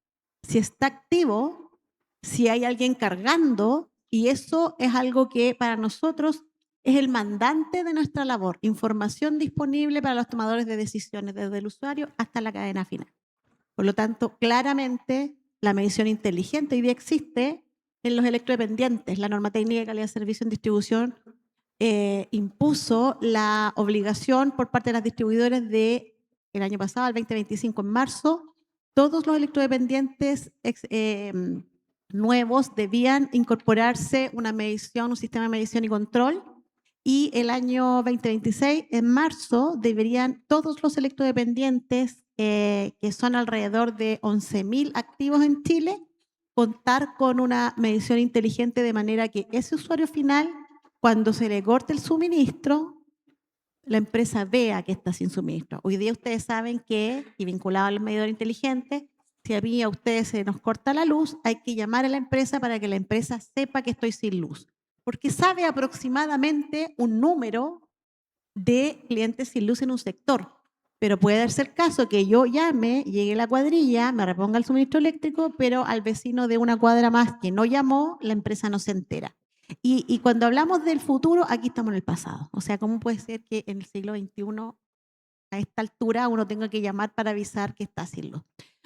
si está activo, si hay alguien cargando, y eso es algo que para nosotros es el mandante de nuestra labor, información disponible para los tomadores de decisiones, desde el usuario hasta la cadena final. Por lo tanto, claramente la medición inteligente hoy día existe en los electrodependientes. La norma técnica de calidad de servicio en distribución impuso la obligación por parte de las distribuidoras de el año pasado, al 2025, en marzo, todos los electrodependientes nuevos debían incorporarse una medición, un sistema de medición y control. Y el año 2026, en marzo, deberían todos los electrodependientes, que son alrededor de 11.000 activos en Chile, contar con una medición inteligente de manera que ese usuario final, cuando se le corte el suministro, la empresa vea que está sin suministro. Hoy día ustedes saben que, y vinculado al medidor inteligente, si a mí a ustedes se nos corta la luz, hay que llamar a la empresa para que la empresa sepa que estoy sin luz. Porque sabe aproximadamente un número de clientes sin luz en un sector. Pero puede darse el caso que yo llame, llegue la cuadrilla, me reponga el suministro eléctrico, pero al vecino de una cuadra más que no llamó, la empresa no se entera. Y cuando hablamos del futuro, aquí estamos en el pasado. O sea, ¿cómo puede ser que en el siglo XXI, a esta altura, uno tenga que llamar para avisar que está sin luz?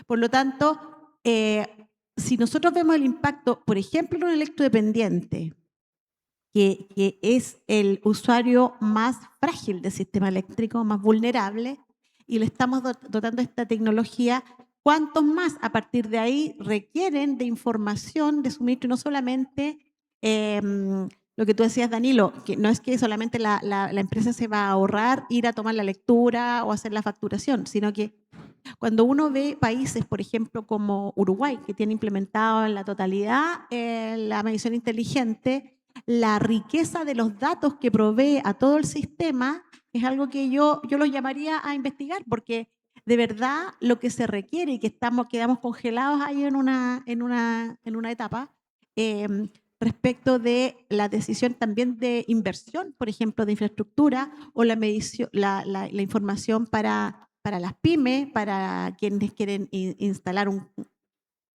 Por lo tanto, si nosotros vemos el impacto, por ejemplo, en un electrodependiente, que es el usuario más frágil del sistema eléctrico, más vulnerable, y le estamos dotando esta tecnología, ¿cuántos más a partir de ahí requieren de información de suministro? No solamente lo que tú decías, Danilo, que no es que solamente la empresa se va a ahorrar ir a tomar la lectura o hacer la facturación, sino que cuando uno ve países, por ejemplo, como Uruguay, que tiene implementado en la totalidad la medición inteligente, la riqueza de los datos que provee a todo el sistema es algo que yo lo llamaría a investigar, porque de verdad lo que se requiere y que quedamos congelados ahí en una etapa, respecto de la decisión también de inversión, por ejemplo, de infraestructura, o la medición, la información para las pymes, para quienes quieren instalar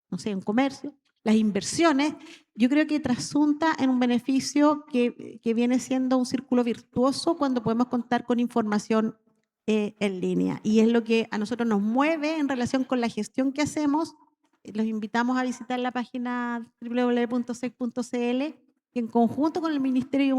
no sé, un comercio, las inversiones. Yo creo que trasunta en un beneficio que viene siendo un círculo virtuoso cuando podemos contar con información en línea. Y es lo que a nosotros nos mueve en relación con la gestión que hacemos. Los invitamos a visitar la página www.sec.cl, que en conjunto con el Ministerio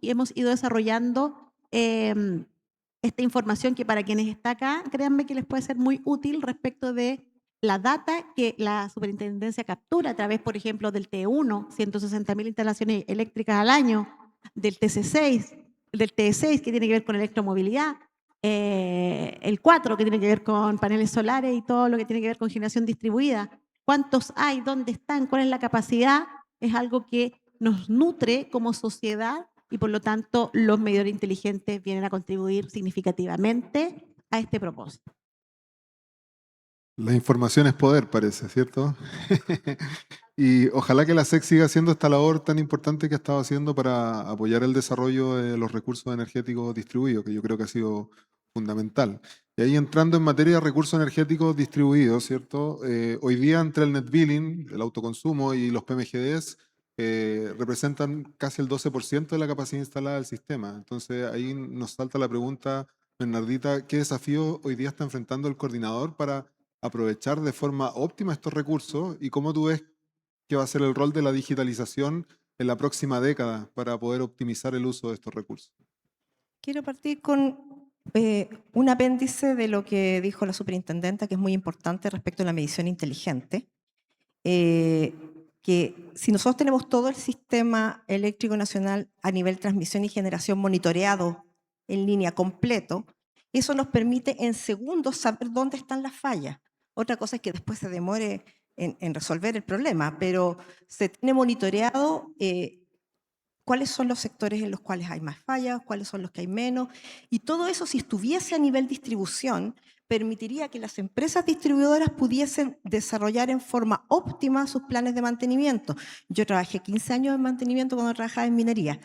hemos ido desarrollando esta información que para quienes están acá, créanme que les puede ser muy útil respecto de la data que la superintendencia captura a través, por ejemplo, del T1, 160.000 instalaciones eléctricas al año, del TC6, del TE6, que tiene que ver con electromovilidad, el 4, que tiene que ver con paneles solares y todo lo que tiene que ver con generación distribuida. ¿Cuántos hay? ¿Dónde están? ¿Cuál es la capacidad? Es algo que nos nutre como sociedad y por lo tanto los medidores inteligentes vienen a contribuir significativamente a este propósito. La información es poder, parece, ¿cierto? Y ojalá que la SEC siga haciendo esta labor tan importante que ha estado haciendo para apoyar el desarrollo de los recursos energéticos distribuidos, que yo creo que ha sido fundamental. Y ahí entrando en materia de recursos energéticos distribuidos, ¿cierto? Hoy día entre el net billing, el autoconsumo y los PMGDs representan casi el 12% de la capacidad instalada del sistema. Entonces ahí nos salta la pregunta, Bernardita, ¿qué desafío hoy día está enfrentando el coordinador para aprovechar de forma óptima estos recursos y cómo tú ves que va a ser el rol de la digitalización en la próxima década para poder optimizar el uso de estos recursos? Quiero partir con un apéndice de lo que dijo la superintendenta, que es muy importante respecto a la medición inteligente, que si nosotros tenemos todo el sistema eléctrico nacional a nivel transmisión y generación monitoreado en línea completo, eso nos permite en segundos saber dónde están las fallas. Otra cosa es que después se demore en resolver el problema, pero se tiene monitoreado cuáles son los sectores en los cuales hay más fallas, cuáles son los que hay menos, y todo eso, si estuviese a nivel distribución, permitiría que las empresas distribuidoras pudiesen desarrollar en forma óptima sus planes de mantenimiento. Yo trabajé 15 años en mantenimiento cuando trabajaba en minería.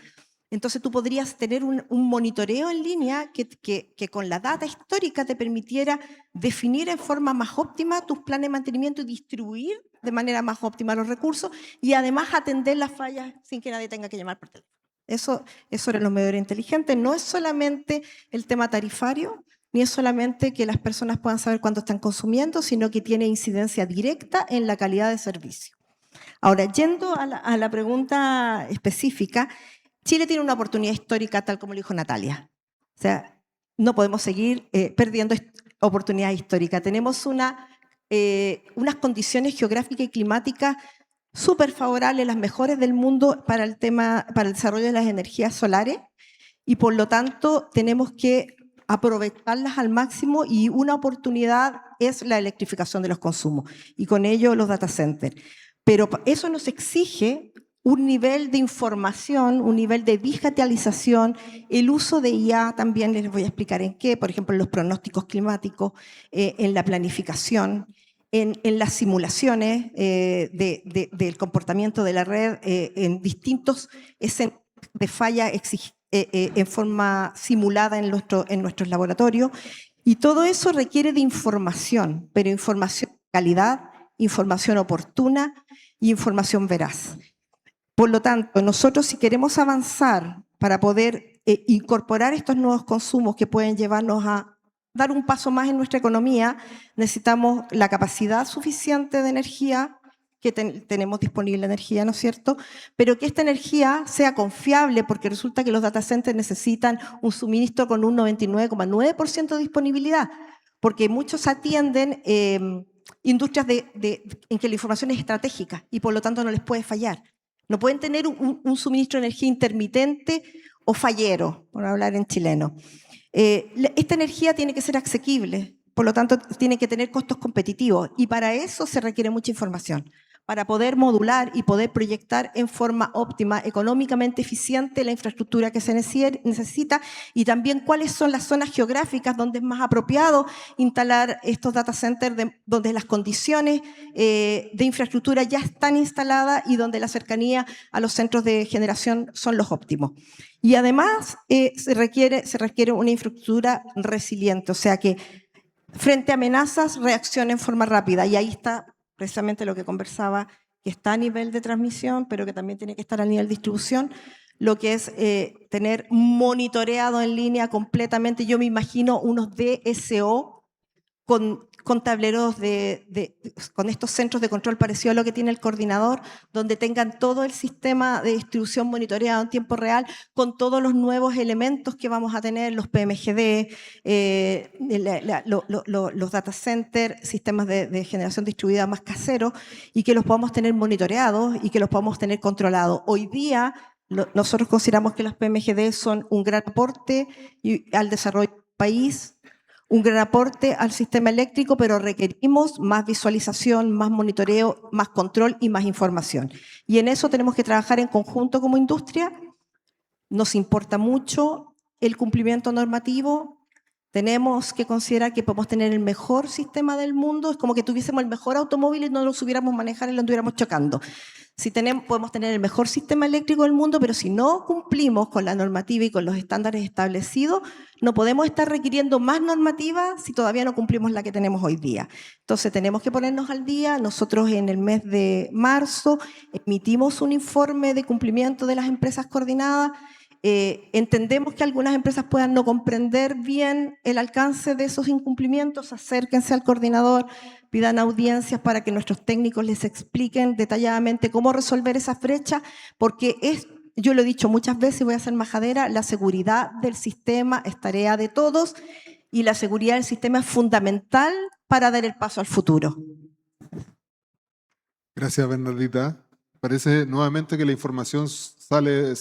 Entonces tú podrías tener un monitoreo en línea que con la data histórica te permitiera definir en forma más óptima tus planes de mantenimiento y distribuir de manera más óptima los recursos y además atender las fallas sin que nadie tenga que llamar por teléfono. Eso eran los medidores inteligentes. No es solamente el tema tarifario, ni es solamente que las personas puedan saber cuánto están consumiendo, sino que tiene incidencia directa en la calidad de servicio. Ahora, yendo a la pregunta específica, Chile tiene una oportunidad histórica, tal como lo dijo Natalia. O sea, no podemos seguir perdiendo oportunidades históricas. Tenemos unas condiciones geográficas y climáticas súper favorables, las mejores del mundo para el desarrollo de las energías solares, y por lo tanto tenemos que aprovecharlas al máximo, y una oportunidad es la electrificación de los consumos, y con ello los data centers. Pero eso nos exige un nivel de información, un nivel de digitalización, el uso de IA también, les voy a explicar en qué, por ejemplo, en los pronósticos climáticos, en la planificación, en las simulaciones del comportamiento de la red, en distintos escenarios de falla en forma simulada en nuestros laboratorios. Y todo eso requiere de información, pero información de calidad, información oportuna y información veraz. Por lo tanto, nosotros, si queremos avanzar para poder incorporar estos nuevos consumos que pueden llevarnos a dar un paso más en nuestra economía, necesitamos la capacidad suficiente de energía, que tenemos disponible energía, ¿no es cierto? Pero que esta energía sea confiable, porque resulta que los data centers necesitan un suministro con un 99,9% de disponibilidad, porque muchos atienden industrias en que la información es estratégica y por lo tanto no les puede fallar. No pueden tener un suministro de energía intermitente o fallero, por hablar en chileno. Esta energía tiene que ser asequible, por lo tanto tiene que tener costos competitivos, y para eso se requiere mucha información. para poder modular y poder proyectar en forma óptima, económicamente eficiente la infraestructura que se necesita y también cuáles son las zonas geográficas donde es más apropiado instalar estos data centers, donde las condiciones de infraestructura ya están instaladas y donde la cercanía a los centros de generación son los óptimos. Y además se requiere una infraestructura resiliente, o sea que frente a amenazas reacciona en forma rápida y ahí está precisamente lo que conversaba, que está a nivel de transmisión, pero que también tiene que estar a nivel de distribución, lo que es tener monitoreado en línea completamente. Yo me imagino unos DSO con tableros con estos centros de control parecido a lo que tiene el coordinador, donde tengan todo el sistema de distribución monitoreado en tiempo real, con todos los nuevos elementos que vamos a tener, los PMGD, los data centers, sistemas de generación distribuida más caseros, y que los podamos tener monitoreados y que los podamos tener controlados. Hoy día, nosotros consideramos que los PMGD son un gran aporte al desarrollo del país, un gran aporte al sistema eléctrico, pero requerimos más visualización, más monitoreo, más control y más información. Y en eso tenemos que trabajar en conjunto como industria. Nos importa mucho el cumplimiento normativo. Tenemos que considerar que podemos tener el mejor sistema del mundo. Es como que tuviésemos el mejor automóvil y no lo supiéramos manejar y lo anduviéramos chocando. Podemos tener el mejor sistema eléctrico del mundo, pero si no cumplimos con la normativa y con los estándares establecidos, no podemos estar requiriendo más normativa si todavía no cumplimos la que tenemos hoy día. Entonces tenemos que ponernos al día. Nosotros en el mes de marzo emitimos un informe de cumplimiento de las empresas coordinadas. Entendemos que algunas empresas puedan no comprender bien el alcance de esos incumplimientos. Acérquense al coordinador, pidan audiencias para que nuestros técnicos les expliquen detalladamente cómo resolver esas brechas, porque yo lo he dicho muchas veces y voy a ser majadera, la seguridad del sistema es tarea de todos y la seguridad del sistema es fundamental para dar el paso al futuro. Gracias, Bernardita. Parece nuevamente que la información sale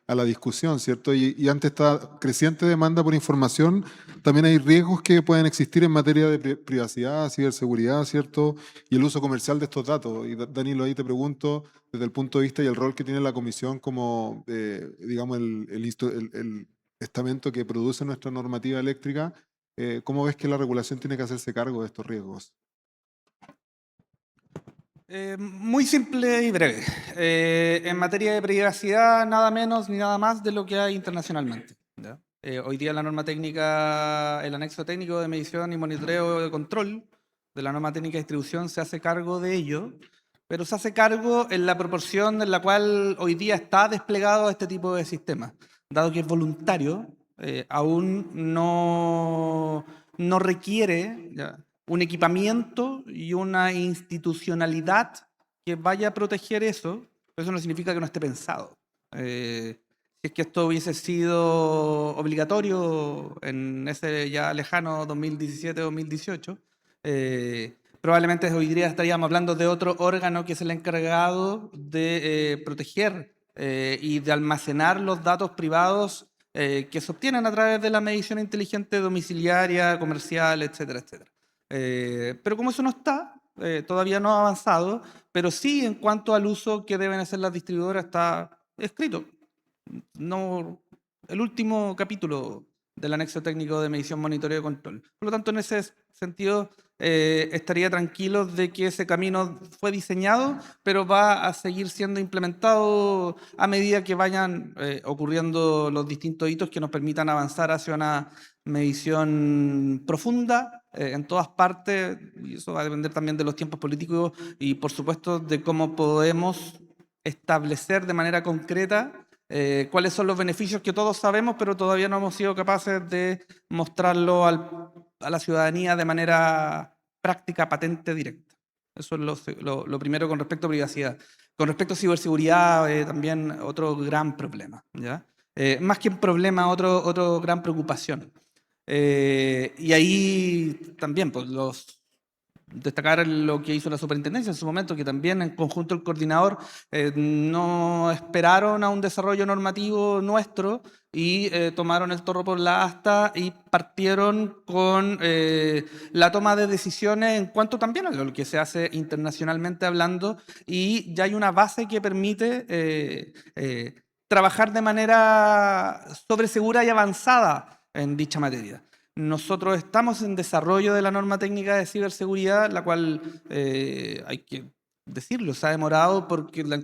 a la discusión, ¿cierto? Y ante esta creciente demanda por información, también hay riesgos que pueden existir en materia de privacidad, ciberseguridad, ¿cierto? Y el uso comercial de estos datos. Y Danilo, ahí te pregunto, desde el punto de vista y el rol que tiene la Comisión como, digamos, el estamento que produce nuestra normativa eléctrica, ¿cómo ves que la regulación tiene que hacerse cargo de estos riesgos? Muy simple y breve. En materia de privacidad, nada menos ni nada más de lo que hay internacionalmente. ¿Ya? Hoy día la norma técnica, el anexo técnico de medición y monitoreo de control de la norma técnica de distribución se hace cargo de ello, pero se hace cargo en la proporción en la cual hoy día está desplegado este tipo de sistemas. Dado que es voluntario, aún no requiere... ¿ya?, un equipamiento y una institucionalidad que vaya a proteger eso, pero eso no significa que no esté pensado. Si es que esto hubiese sido obligatorio en ese ya lejano 2017-2018, probablemente hoy día estaríamos hablando de otro órgano que es el encargado de proteger y de almacenar los datos privados que se obtienen a través de la medición inteligente domiciliaria, comercial, etcétera, etcétera. Pero como eso no está, todavía no ha avanzado, pero sí en cuanto al uso que deben hacer las distribuidoras está escrito. No, el último capítulo del anexo técnico de medición, monitoreo y control. Por lo tanto, en ese sentido, estaría tranquilo de que ese camino fue diseñado, pero va a seguir siendo implementado a medida que vayan ocurriendo los distintos hitos que nos permitan avanzar hacia una medición profunda en todas partes, y eso va a depender también de los tiempos políticos y, por supuesto, de cómo podemos establecer de manera concreta cuáles son los beneficios que todos sabemos, pero todavía no hemos sido capaces de mostrarlo a la ciudadanía de manera práctica, patente, directa. Eso es lo primero con respecto a privacidad. Con respecto a ciberseguridad, también otro gran problema, ¿ya? Más que un problema, otro gran preocupación. Y ahí también pues, los destacar lo que hizo la superintendencia en su momento, que también en conjunto el coordinador no esperaron a un desarrollo normativo nuestro y tomaron el toro por la asta y partieron con la toma de decisiones en cuanto también a lo que se hace internacionalmente hablando, y ya hay una base que permite trabajar de manera sobresegura y avanzada en dicha materia. Nosotros estamos en desarrollo de la norma técnica de ciberseguridad, la cual, hay que decirlo, se ha demorado porque la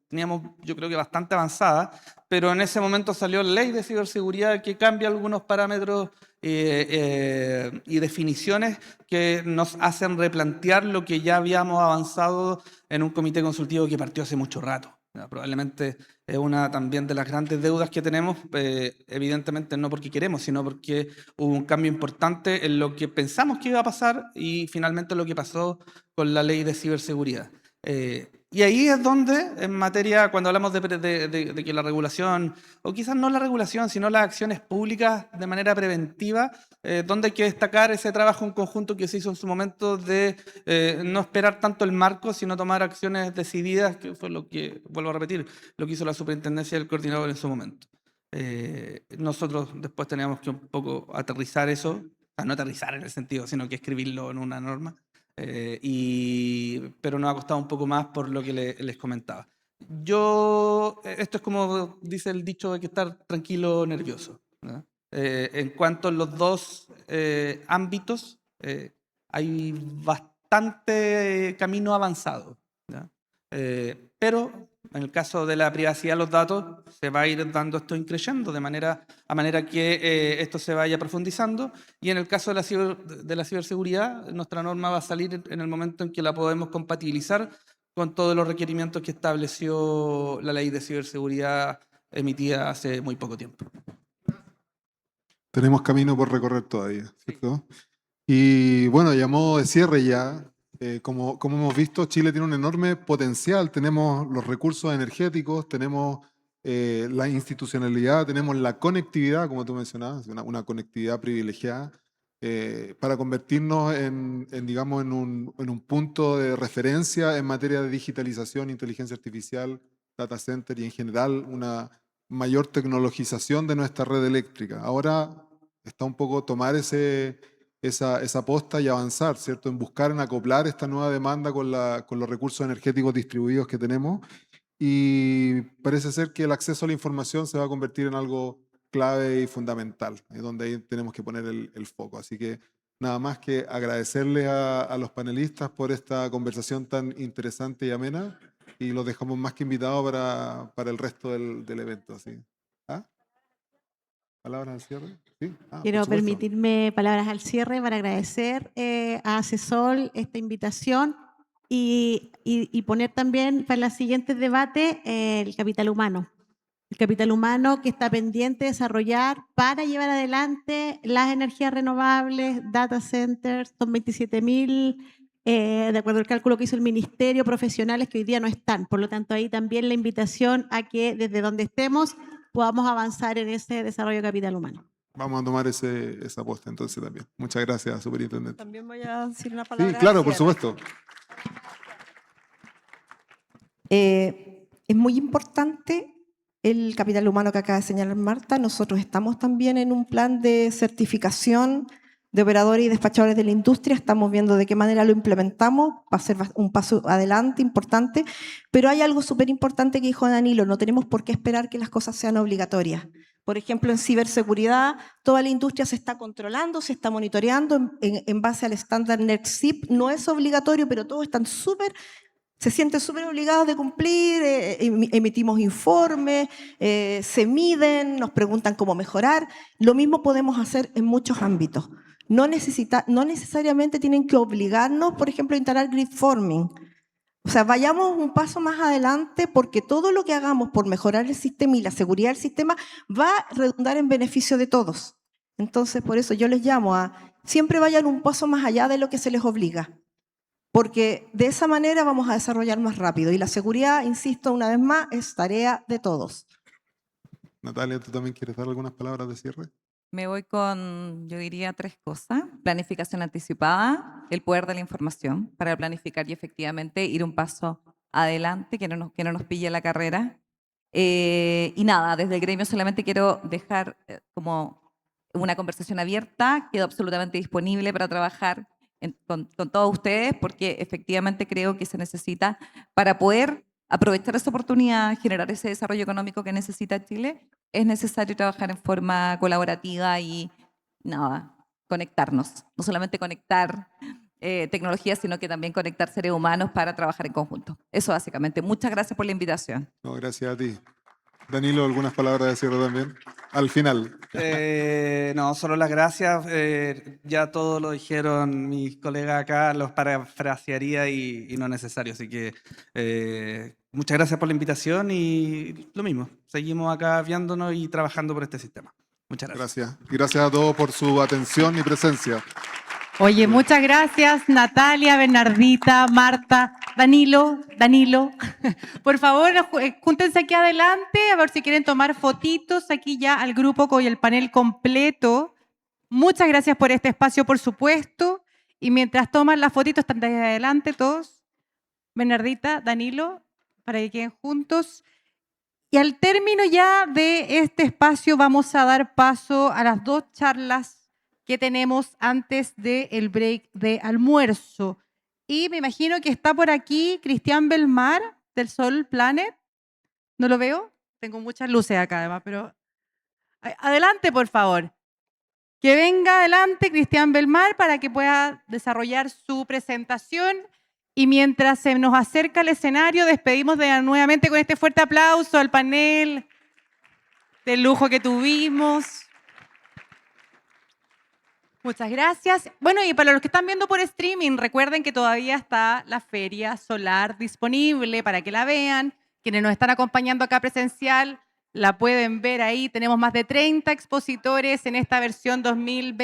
teníamos, yo creo que bastante avanzada, pero en ese momento salió la ley de ciberseguridad que cambia algunos parámetros y definiciones que nos hacen replantear lo que ya habíamos avanzado en un comité consultivo que partió hace mucho rato. Probablemente es una también de las grandes deudas que tenemos, evidentemente no porque queremos, sino porque hubo un cambio importante en lo que pensamos que iba a pasar y finalmente lo que pasó con la ley de ciberseguridad. Y ahí es donde, en materia, cuando hablamos de que la regulación, o quizás no la regulación, sino las acciones públicas de manera preventiva, donde hay que destacar ese trabajo en conjunto que se hizo en su momento de no esperar tanto el marco, sino tomar acciones decididas, que fue lo que, vuelvo a repetir, lo que hizo la superintendencia y el coordinador en su momento. Nosotros después teníamos que un poco aterrizar eso, o sea, no aterrizar en el sentido, sino que escribirlo en una norma. Pero nos ha costado un poco más por lo que les comentaba. Esto es como dice el dicho de que estar tranquilo, nervioso, ¿no? En cuanto a los dos ámbitos, hay bastante camino avanzado, ¿no? Pero en el caso de la privacidad de los datos, se va a ir dando esto increyendo a manera que esto se vaya profundizando. Y en el caso de la ciberseguridad, nuestra norma va a salir en el momento en que la podemos compatibilizar con todos los requerimientos que estableció la ley de ciberseguridad emitida hace muy poco tiempo. Tenemos camino por recorrer todavía, ¿cierto? Y bueno, y a modo de cierre ya, como hemos visto, Chile tiene un enorme potencial. Tenemos los recursos energéticos, tenemos la institucionalidad, tenemos la conectividad, como tú mencionabas, una conectividad privilegiada, para convertirnos digamos, en un punto de referencia en materia de digitalización, inteligencia artificial, data center y en general una mayor tecnologización de nuestra red eléctrica. Ahora está un poco tomar esa posta y avanzar, ¿cierto? En buscar, en acoplar esta nueva demanda con los recursos energéticos distribuidos que tenemos. Y parece ser que el acceso a la información se va a convertir en algo clave y fundamental, es donde ahí tenemos que poner el foco. Así que nada más que agradecerles a los panelistas por esta conversación tan interesante y amena, y los dejamos más que invitados para el resto del evento. ¿Sí? ¿Ah? ¿Palabras al cierre? ¿Sí? Ah, Quiero por supuesto. permitirme palabras al cierre para agradecer a Asesol esta invitación y poner también para el siguiente debate el capital humano. El capital humano que está pendiente de desarrollar para llevar adelante las energías renovables, data centers, son 27.000, de acuerdo al cálculo que hizo el ministerio, profesionales que hoy día no están. Por lo tanto, ahí también la invitación a que desde donde estemos podamos avanzar en ese desarrollo de capital humano. Vamos a tomar esa apuesta entonces también. Muchas gracias, superintendente. También voy a decir una palabra. Sí, claro, al por cierre. supuesto. Es muy importante el capital humano que acaba de señalar Marta. Nosotros estamos también en un plan de certificación de operadores y despachadores de la industria. Estamos viendo de qué manera lo implementamos. Va a ser un paso adelante importante. Pero hay algo súper importante que dijo Danilo. No tenemos por qué esperar que las cosas sean obligatorias. Por ejemplo, en ciberseguridad, toda la industria se está controlando, se está monitoreando en base al estándar NERC-CIP. No es obligatorio, pero todos están se sienten súper obligados de cumplir, emitimos informes, se miden, nos preguntan cómo mejorar. Lo mismo podemos hacer en muchos ámbitos. No necesariamente tienen que obligarnos, por ejemplo, a instalar grid forming. O sea, vayamos un paso más adelante porque todo lo que hagamos por mejorar el sistema y la seguridad del sistema va a redundar en beneficio de todos. Entonces, por eso yo les llamo a siempre vayan un paso más allá de lo que se les obliga. Porque de esa manera vamos a desarrollar más rápido. Y la seguridad, insisto una vez más, es tarea de todos. Natalia, ¿tú también quieres dar algunas palabras de cierre? Me voy con, yo diría, 3 cosas. Planificación anticipada, el poder de la información para planificar y efectivamente ir un paso adelante, que no nos pille la carrera. Y nada, desde el gremio solamente quiero dejar como una conversación abierta, quedo absolutamente disponible para trabajar con todos ustedes porque efectivamente creo que se necesita para poder aprovechar esa oportunidad, generar ese desarrollo económico que necesita Chile, es necesario trabajar en forma colaborativa y nada, conectarnos. No solamente conectar tecnología, sino que también conectar seres humanos para trabajar en conjunto. Eso básicamente. Muchas gracias por la invitación. No, gracias a ti. Danilo, ¿algunas palabras de cierre también? Al final. No, solo las gracias. Ya todo lo dijeron mis colegas acá, los parafrasearía y no es necesario. Así que muchas gracias por la invitación y lo mismo. Seguimos acá viéndonos y trabajando por este sistema. Muchas gracias. Gracias. Y gracias a todos por su atención y presencia. Oye, muchas gracias, Natalia, Bernardita, Marta, Danilo. Por favor, júntense aquí adelante, a ver si quieren tomar fotitos aquí ya al grupo con el panel completo. Muchas gracias por este espacio, por supuesto. Y mientras toman las fotitos, están de adelante todos. Bernardita, Danilo, para que queden juntos. Y al término ya de este espacio vamos a dar paso a las 2 charlas que tenemos antes del break de almuerzo. Y me imagino que está por aquí Cristian Belmar, del Sol Planet. ¿No lo veo? Tengo muchas luces acá además, pero... Adelante, por favor. Que venga adelante Cristian Belmar para que pueda desarrollar su presentación. Y mientras se nos acerca el escenario, despedimos nuevamente con este fuerte aplauso al panel del lujo que tuvimos. Muchas gracias. Bueno, y para los que están viendo por streaming, recuerden que todavía está la Feria Solar disponible para que la vean. Quienes nos están acompañando acá presencial, la pueden ver ahí. Tenemos más de 30 expositores en esta versión 2020.